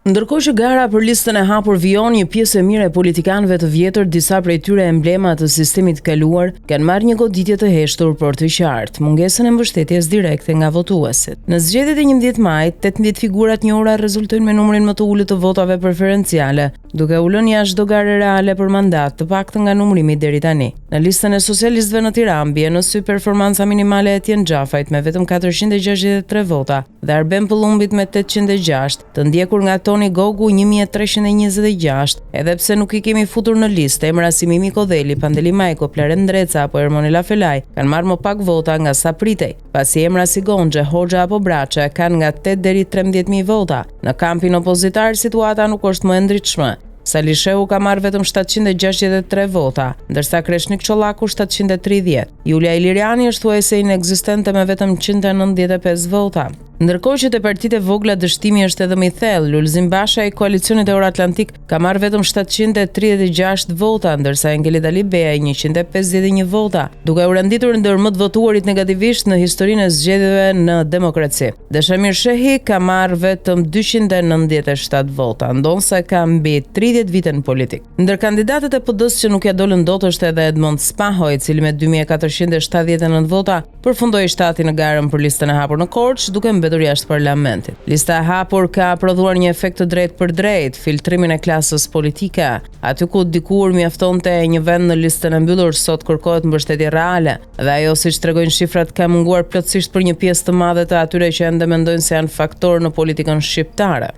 Ndërkohë që gara për listën e hapur vijon një pjesë e mirë e politikanëve të vjetër, disa prej tyre emblema të sistemit të kaluar kanë marrë një goditje të heshtur për të qartë mungesën e mbështetjes direkte nga votuesit. Në zgjedhjet e 11 majit, 18 figura të njohura rezultojnë me numrin më të ulët të votave preferenciale, duke u lënë jashtë çdo gare reale për mandat, të paktën nga numrimi deri tani. Në listën e socialistëve në Tiranë bie në sy performanca minimale e Etjen Xhafajt me vetëm 463 vota dhe Arben Pëllumbit me 806, të ndjekur nga Toni Gogu 1326, edhe pse nuk I kemi futur në listë emra si Mimi Kodheli, Pandeli Majko, Plaren Dreca apo Ermonela Felaj kanë marrë më pak vota nga sa pritej, pasi emra si Gonxhe, Hoxha apo Braçe kanë nga 8 deri 13.000 vota. Në kampin opozitar situata nuk është më e ndritshme. Sali Shehu ka marrë vetëm 763 vota, ndërsa Kreshnik Çollaku 730. Julia Iliriani është thuajse inekzistente me vetëm 195 vota. Ndërkohë që te partitë e vogla dështimi është edhe më I thellë, Lulzim Basha I koalicionit Euroatlantik ka marrë vetëm 736 vota, ndërsa Engeli Dalibeja 151 vota, duke u renditur ndër më të votuarit negativisht në historinë e zgjedhjeve në demokraci. Dashamir Shehi ka marrë vetëm 297 vota, ndonse ka mbi 30 vite në politik. Ndër kandidatët e PD-s që nuk ja dolën dot është edhe Edmond Spahoj, I cili me 2479 vota përfundoi shtati në garën për listën e hapur në Korçë, duke mbetur jashtë parlamentit. Lista e hapur ka prodhuar një efekt të drejtë për drejtë, filtrimin e klasës politike. Aty ku dikur mjaftonte një vend në listën e mbyllur, sot kërkohet mbështetje reale, dhe ajo siç tregojnë shifrat ka munguar plotësisht për një pjesë të madhe të atyre që ende mendojnë se janë faktor në politikën shqiptare.